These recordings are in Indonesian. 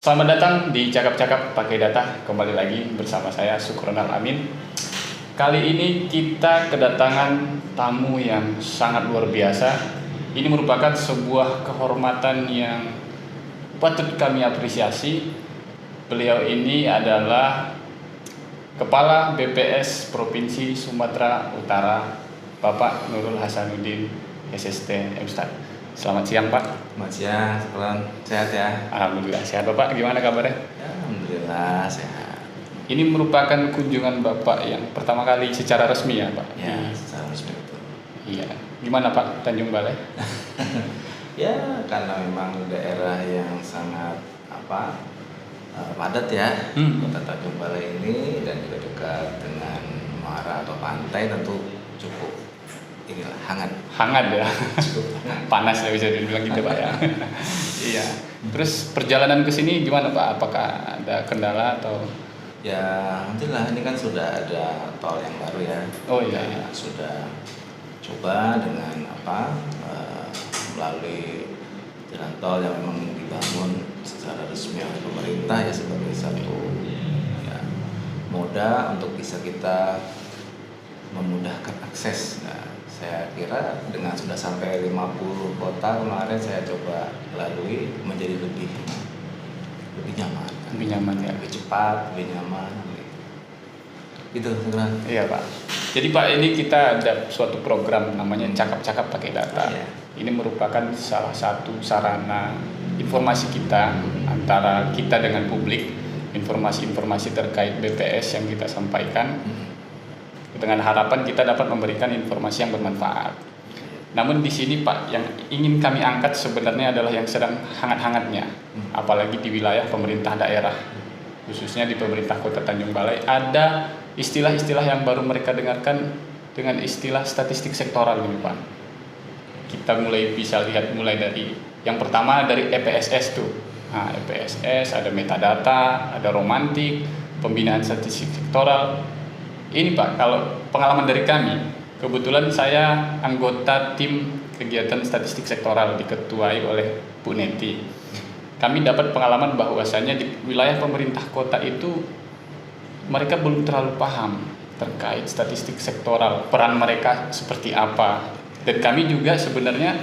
Selamat datang di Cakap-Cakap Pakai Data. Kembali lagi bersama saya Sukronal Amin. Kali ini kita kedatangan tamu yang sangat luar biasa. Ini merupakan sebuah kehormatan yang patut kami apresiasi. Beliau ini adalah Kepala BPS Provinsi Sumatera Utara, Bapak Nurul Hasanuddin, SST MStat. Selamat siang Pak. Selamat siang, sehat ya? Alhamdulillah sehat. Bapak gimana kabarnya? Ya, alhamdulillah sehat. Ini merupakan kunjungan Bapak yang pertama kali secara resmi ya Pak? Ya, secara resmi itu. Iya. Gimana Pak Tanjung Balai? Ya, karena memang daerah yang sangat padat ya, Kota Tanjung Balai ini, dan juga dekat dengan muara atau pantai, tentu cukup hangat ya. cukup hangat. Panas ya bisa dibilang gitu Pak ya. Iya. Terus perjalanan ke sini gimana Pak? Apakah ada kendala atau? Ya, alhamdulillah ini kan sudah ada tol yang baru ya. Oh iya. Sudah coba dengan melalui jalan tol yang memang dibangun secara resmi oleh pemerintah ya, sebagai satu ya, moda untuk bisa kita memudahkan akses. Nah, saya kira dengan sudah sampai 50 kota kemarin saya coba lalui, menjadi lebih nyaman. Lebih nyaman ya. Lebih cepat, lebih nyaman. Gitu, sebenarnya. Iya Pak. Jadi Pak, ini kita ada suatu program namanya Cakap-Cakap Pakai Data. Iya. Ini merupakan salah satu sarana informasi kita antara kita dengan publik, informasi-informasi terkait BPS yang kita sampaikan, dengan harapan kita dapat memberikan informasi yang bermanfaat. Namun di sini Pak, yang ingin kami angkat sebenarnya adalah yang sedang hangat-hangatnya, apalagi di wilayah pemerintah daerah, khususnya di pemerintah Kota Tanjung Balai, ada istilah-istilah yang baru mereka dengarkan dengan istilah statistik sektoral ini Pak. Kita bisa lihat mulai dari yang pertama dari EPSS tuh. Nah, EPSS, ada metadata, ada romantik, pembinaan statistik sektoral. Ini Pak, kalau pengalaman dari kami, kebetulan saya anggota tim kegiatan statistik sektoral diketuai oleh Bu Neti. Kami dapat pengalaman bahwasanya di wilayah pemerintah kota itu mereka belum terlalu paham terkait statistik sektoral, peran mereka seperti apa. Dan kami juga sebenarnya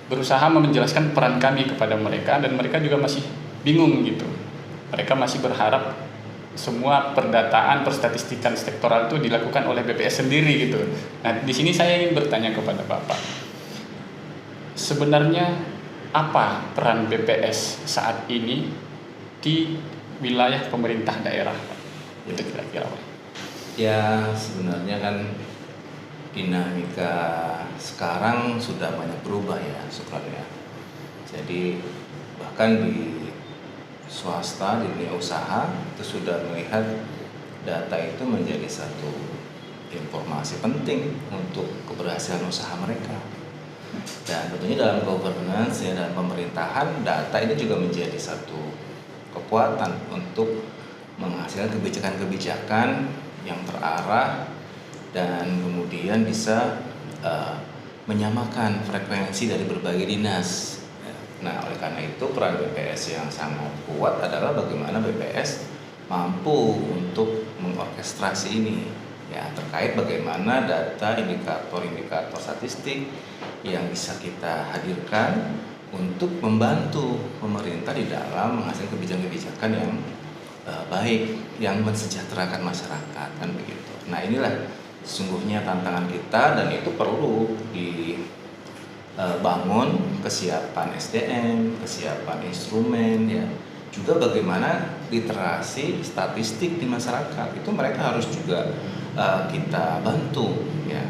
berusaha menjelaskan peran kami kepada mereka, dan mereka juga masih bingung gitu. Mereka masih berharap semua perdataan, perstatistikan sektoral itu dilakukan oleh BPS sendiri gitu. Nah, di sini saya ingin bertanya kepada Bapak, sebenarnya apa peran BPS saat ini di wilayah pemerintah daerah? Itu kira-kira Pak. Ya, sebenarnya kan dinamika sekarang sudah banyak berubah ya sebenarnya. Jadi bahkan di swasta, di dunia usaha itu sudah melihat data itu menjadi satu informasi penting untuk keberhasilan usaha mereka. Dan tentunya dalam governance ya, dalam pemerintahan, data ini juga menjadi satu kekuatan untuk menghasilkan kebijakan-kebijakan yang terarah dan kemudian bisa menyamakan frekuensi dari berbagai dinas. Nah, oleh karena itu peran BPS yang sangat kuat adalah bagaimana BPS mampu untuk mengorkestrasi ini ya, terkait bagaimana data, indikator-indikator statistik yang bisa kita hadirkan untuk membantu pemerintah di dalam menghasilkan kebijakan-kebijakan yang baik, yang mensejahterakan masyarakat, kan begitu. Nah, inilah sesungguhnya tantangan kita, dan itu perlu bangun kesiapan SDM, kesiapan instrumen ya, juga bagaimana literasi statistik di masyarakat itu mereka harus juga kita bantu ya,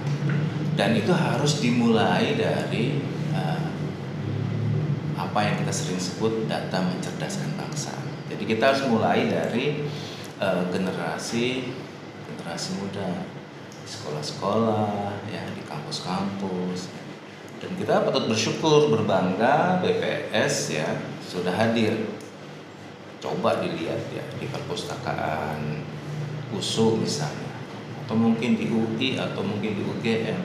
dan itu harus dimulai dari apa yang kita sering sebut data mencerdaskan bangsa. Jadi kita harus mulai dari generasi muda, di sekolah-sekolah ya, di kampus-kampus. Dan kita patut bersyukur, berbangga BPS ya sudah hadir. Coba dilihat ya di perpustakaan USU misalnya, atau mungkin di UI, atau mungkin di UGM.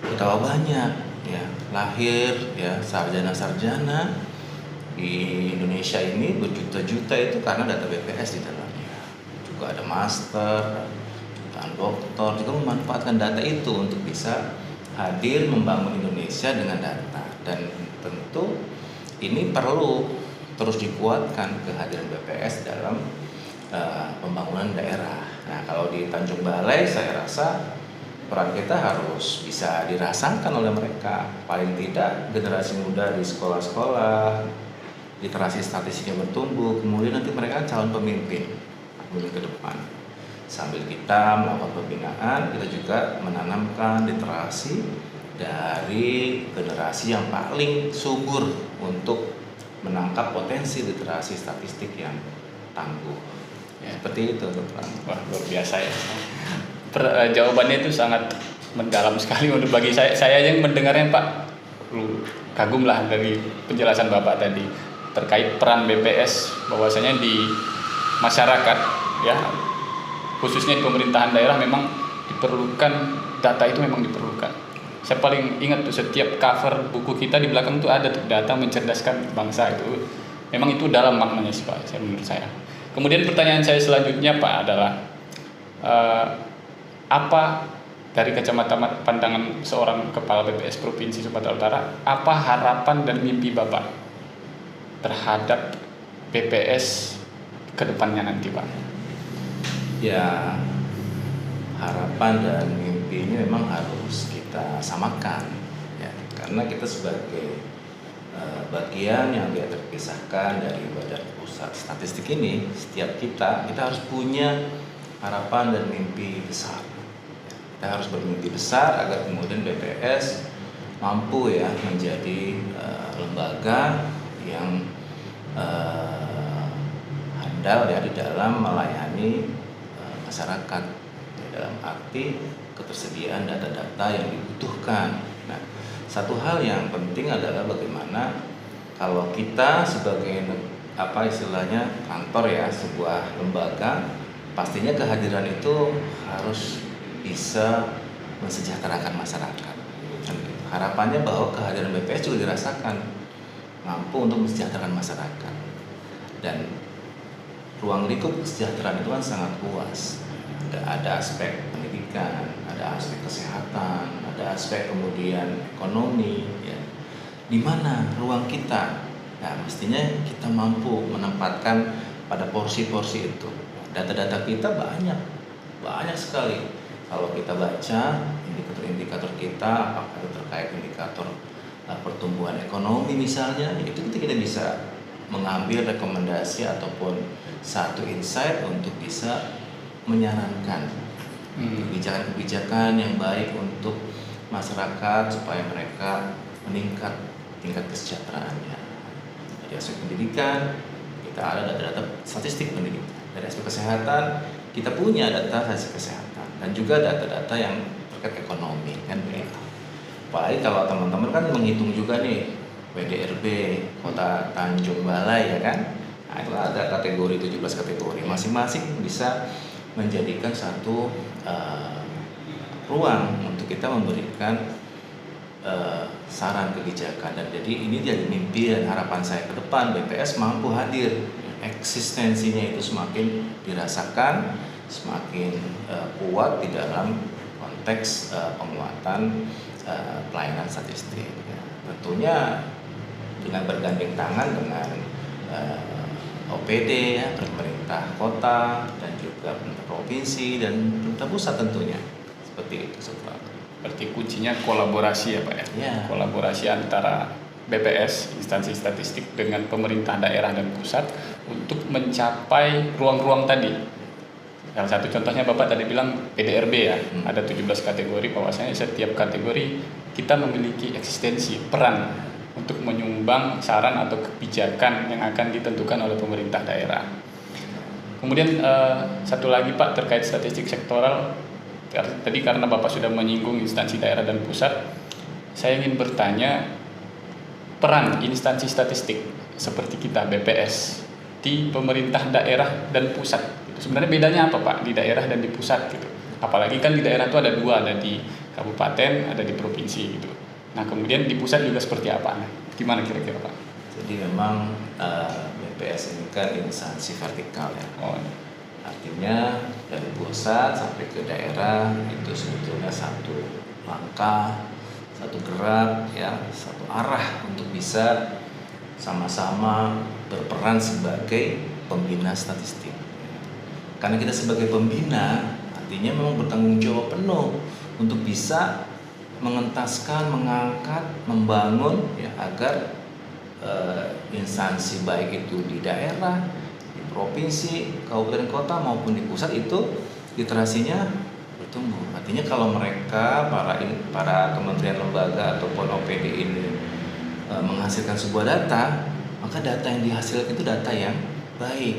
Betapa banyak ya lahir ya sarjana-sarjana di Indonesia ini berjuta-juta itu karena data BPS di dalamnya. Juga ada master, jutaan doktor juga memanfaatkan data itu untuk bisa hadir membangun Indonesia dengan data. Dan tentu ini perlu terus dikuatkan kehadiran BPS dalam pembangunan daerah. Nah, kalau di Tanjung Balai saya rasa peran kita harus bisa dirasakan oleh mereka. Paling tidak generasi muda di sekolah-sekolah, literasi statistiknya bertumbuh, kemudian nanti mereka calon pemimpin ke depan. Sambil kita melakukan pembinaan, kita juga menanamkan literasi dari generasi yang paling subur untuk menangkap potensi literasi statistik yang tangguh. Ya, seperti itu, Dr. Wah, luar biasa ya. Jawabannya itu sangat mendalam sekali untuk bagi saya. Saya yang mendengarnya Pak, kagum lah dari penjelasan Bapak tadi terkait peran BPS, bahwasanya di masyarakat ya, khususnya di pemerintahan daerah memang diperlukan data, itu memang diperlukan. Saya paling ingat tuh setiap cover buku kita di belakang tuh ada tuh data mencerdaskan bangsa. Itu memang itu dalam maknanya sih Pak, menurut saya. Kemudian pertanyaan saya selanjutnya Pak adalah apa dari kacamata pandangan seorang kepala BPS Provinsi Sumatera Utara, apa harapan dan mimpi Bapak terhadap BPS ke depannya nanti Pak? Ya, harapan dan mimpinya memang harus kita samakan ya, karena kita sebagai bagian yang tidak terpisahkan dari Badan Pusat Statistik ini, setiap kita harus punya harapan dan mimpi besar. Kita harus bermimpi besar agar kemudian BPS mampu ya menjadi lembaga yang handal ya di dalam melayani masyarakat, dalam arti ketersediaan data-data yang dibutuhkan. Nah, satu hal yang penting adalah bagaimana kalau kita sebagai istilahnya kantor ya, sebuah lembaga, pastinya kehadiran itu harus bisa mensejahterakan masyarakat. Harapannya bahwa kehadiran BPS juga dirasakan mampu untuk mensejahterakan masyarakat. Dan ruang lingkup kesejahteraan itu kan sangat luas. Ada aspek pendidikan, ada aspek kesehatan, ada aspek kemudian ekonomi ya. Di mana ruang kita? Nah, mestinya kita mampu menempatkan pada porsi-porsi itu. Data-data kita banyak sekali. Kalau kita baca indikator-indikator kita, apakah itu terkait indikator pertumbuhan ekonomi misalnya, itu kita bisa mengambil rekomendasi ataupun satu insight untuk bisa menyarankan kebijakan-kebijakan yang baik untuk masyarakat supaya mereka meningkat tingkat kesejahteraannya. Dari aspek pendidikan kita ada data-data statistik pendidikan, dari aspek kesehatan kita punya data statistik kesehatan, dan juga data-data yang terkait ekonomi kan begitu. Apalagi kalau teman-teman kan menghitung juga nih PDRB Kota Tanjung Balai ya kan. Nah, itu ada kategori 17 kategori, masing-masing bisa menjadikan satu ruang untuk kita memberikan saran kebijakan. Dan jadi ini jadi mimpi dan harapan saya ke depan, BPS mampu hadir, eksistensinya itu semakin dirasakan, semakin kuat di dalam konteks penguatan pelayanan statistik. Tentunya dengan bergandeng tangan dengan OPD ya, pemerintah kota dan juga pemerintah provinsi dan pemerintah pusat tentunya. Seperti itu Pak. Berarti kuncinya kolaborasi ya Pak ya? Ya. Kolaborasi antara BPS, instansi statistik, dengan pemerintah daerah dan pusat untuk mencapai ruang-ruang tadi. Salah satu contohnya Bapak tadi bilang PDRB ya, ada 17 kategori, bahwasanya setiap kategori kita memiliki eksistensi, peran untuk menyumbang saran atau kebijakan yang akan ditentukan oleh pemerintah daerah. Kemudian satu lagi Pak terkait statistik sektoral, tadi karena Bapak sudah menyinggung instansi daerah dan pusat, saya ingin bertanya peran instansi statistik seperti kita BPS di pemerintah daerah dan pusat. Sebenarnya bedanya apa Pak di daerah dan di pusat gitu? Apalagi kan di daerah itu ada dua, ada di kabupaten, ada di provinsi gitu. Nah kemudian di pusat juga seperti apa? Nah, gimana kira-kira Pak? Jadi memang BPS ini kan instansi vertikal ya. Oh, Artinya dari pusat sampai ke daerah itu sebetulnya satu langkah, satu gerak ya, satu arah untuk bisa sama-sama berperan sebagai pembina statistik. Karena kita sebagai pembina artinya memang bertanggung jawab penuh untuk bisa mengentaskan, mengangkat, membangun ya agar instansi baik itu di daerah, di provinsi, kabupaten kota maupun di pusat itu literasinya bertumbuh. Artinya kalau mereka para kementerian lembaga ataupun OPD ini menghasilkan sebuah data, maka data yang dihasilkan itu data yang baik,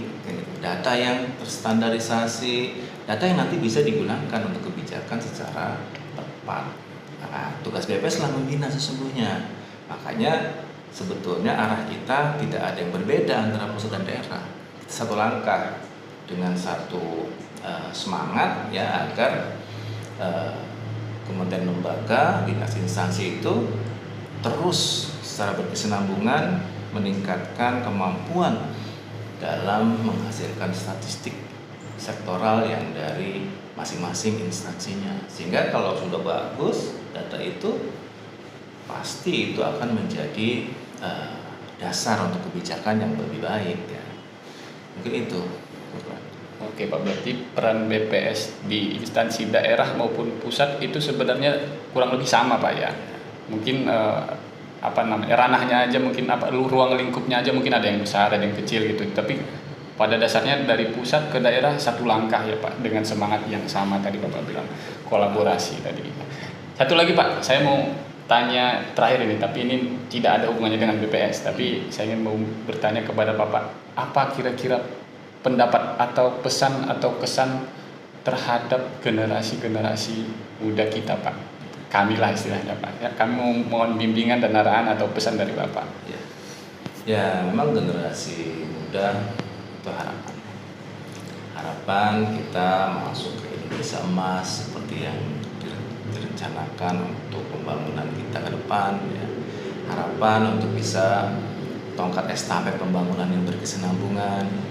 data yang terstandarisasi, data yang nanti bisa digunakan untuk kebijakan secara tepat. Nah, tugas BPS adalah membina sesungguhnya. Makanya sebetulnya arah kita tidak ada yang berbeda antara pusat dan daerah. Satu langkah dengan satu semangat ya agar kementerian lembaga, dinas instansi itu terus secara berkesinambungan meningkatkan kemampuan dalam menghasilkan statistik sektoral yang dari masing-masing instansinya. Sehingga kalau sudah bagus data itu pasti itu akan menjadi dasar untuk kebijakan yang lebih baik ya. Mungkin itu. Oke Pak, berarti peran BPS di instansi daerah maupun pusat itu sebenarnya kurang lebih sama Pak ya. Mungkin ranahnya aja mungkin ruang lingkupnya aja mungkin ada yang besar, ada yang kecil gitu. Tapi pada dasarnya dari pusat ke daerah satu langkah ya Pak, dengan semangat yang sama tadi Bapak bilang, kolaborasi tadi. Satu lagi Pak, saya mau tanya terakhir ini, tapi ini tidak ada hubungannya dengan BPS, tapi saya ingin mau bertanya kepada Bapak, apa kira-kira pendapat atau pesan atau kesan terhadap generasi muda kita Pak? Kami lah istilahnya Pak. Ya, kami mohon bimbingan dan arahan atau pesan dari Bapak. Ya, memang generasi muda itu harapan. Harapan kita masuk ke Indonesia emas seperti yang direncanakan untuk pembangunan kita ke depan ya. Harapan untuk bisa tongkat estafet pembangunan yang berkesinambungan.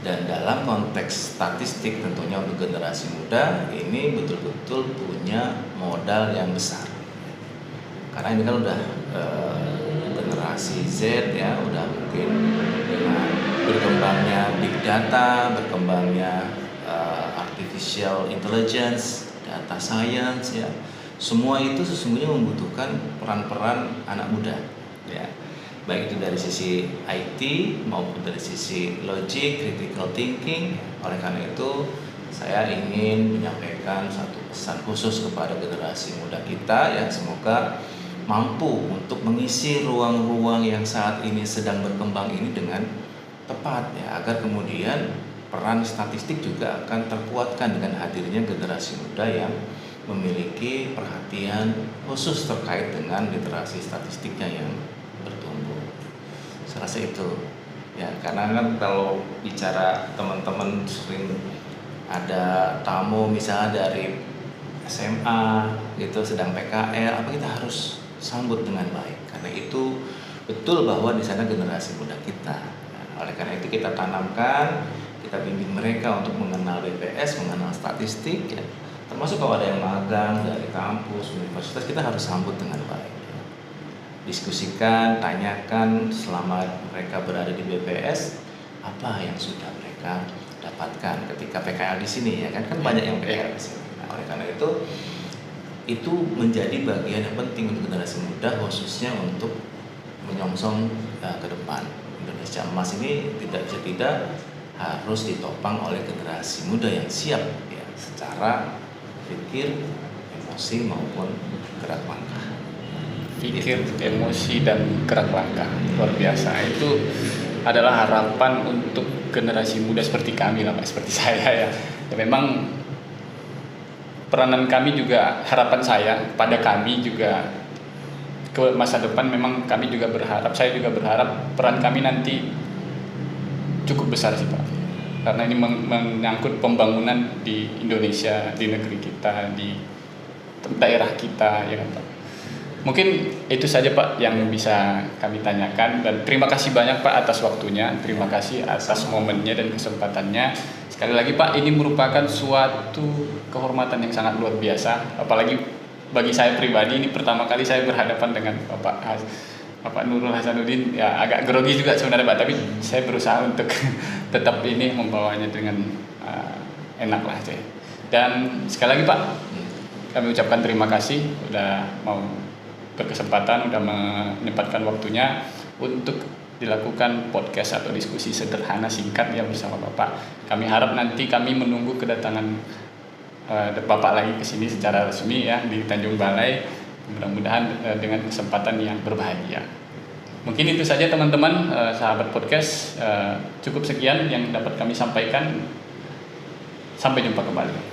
Dan dalam konteks statistik tentunya untuk generasi muda ini betul-betul punya modal yang besar. Karena ini kan udah generasi Z ya, udah mungkin dengan berkembangnya big data, berkembangnya artificial intelligence, data science ya. Semua itu sesungguhnya membutuhkan peran-peran anak muda ya. Baik itu dari sisi IT maupun dari sisi logic, critical thinking. Oleh karena itu saya ingin menyampaikan satu pesan khusus kepada generasi muda kita ya, semoga mampu untuk mengisi ruang-ruang yang saat ini sedang berkembang ini dengan tepat ya, agar kemudian peran statistik juga akan terkuatkan dengan hadirnya generasi muda yang memiliki perhatian khusus terkait dengan literasi statistiknya yang bertumbuh. Saya rasa itu ya, karena kan kalau bicara teman-teman sering ada tamu misalnya dari SMA gitu sedang PKL, apa kita harus sambut dengan baik, karena itu betul bahwa di sana generasi muda kita. Nah, oleh karena itu kita tanamkan, kita bimbing mereka untuk mengenal BPS, mengenal statistik ya. Termasuk kalau ada yang magang dari kampus, universitas, kita harus sambut dengan baik. Diskusikan, tanyakan selama mereka berada di BPS apa yang sudah mereka dapatkan ketika PKL di sini ya kan banyak yang PKL di sini. Nah, oleh karena itu menjadi bagian yang penting untuk generasi muda, khususnya untuk menyongsong ke depan. Indonesia emas ini tidak harus ditopang oleh generasi muda yang siap ya, secara pikir, emosi maupun gerak langkah. Pikir, emosi dan gerak langkah luar biasa. Itu adalah harapan untuk generasi muda seperti kami lah Pak, seperti saya ya. Ya memang peranan kami juga, harapan saya pada kami juga ke masa depan, memang kami juga berharap, saya juga berharap peran kami nanti cukup besar sih Pak, karena ini menyangkut pembangunan di Indonesia, di negeri kita, di daerah kita ya kan Pak. Mungkin itu saja Pak yang bisa kami tanyakan, dan terima kasih banyak Pak atas waktunya, terima kasih atas momennya dan kesempatannya. Sekali lagi Pak, ini merupakan suatu kehormatan yang sangat luar biasa, apalagi bagi saya pribadi. Ini pertama kali saya berhadapan dengan Bapak Nurul Hasanuddin. Ya agak grogi juga sebenarnya Pak, tapi saya berusaha untuk tetap ini membawanya dengan enak lah saya. Dan sekali lagi Pak, kami ucapkan terima kasih udah mau berkesempatan, udah menyempatkan waktunya untuk dilakukan podcast atau diskusi sederhana singkat ya bersama Bapak. Kami harap nanti kami menunggu kedatangan Bapak lagi ke sini secara resmi ya di Tanjung Balai, mudah-mudahan dengan kesempatan yang berbahagia. Mungkin itu saja teman-teman, sahabat podcast, cukup sekian yang dapat kami sampaikan. Sampai jumpa kembali.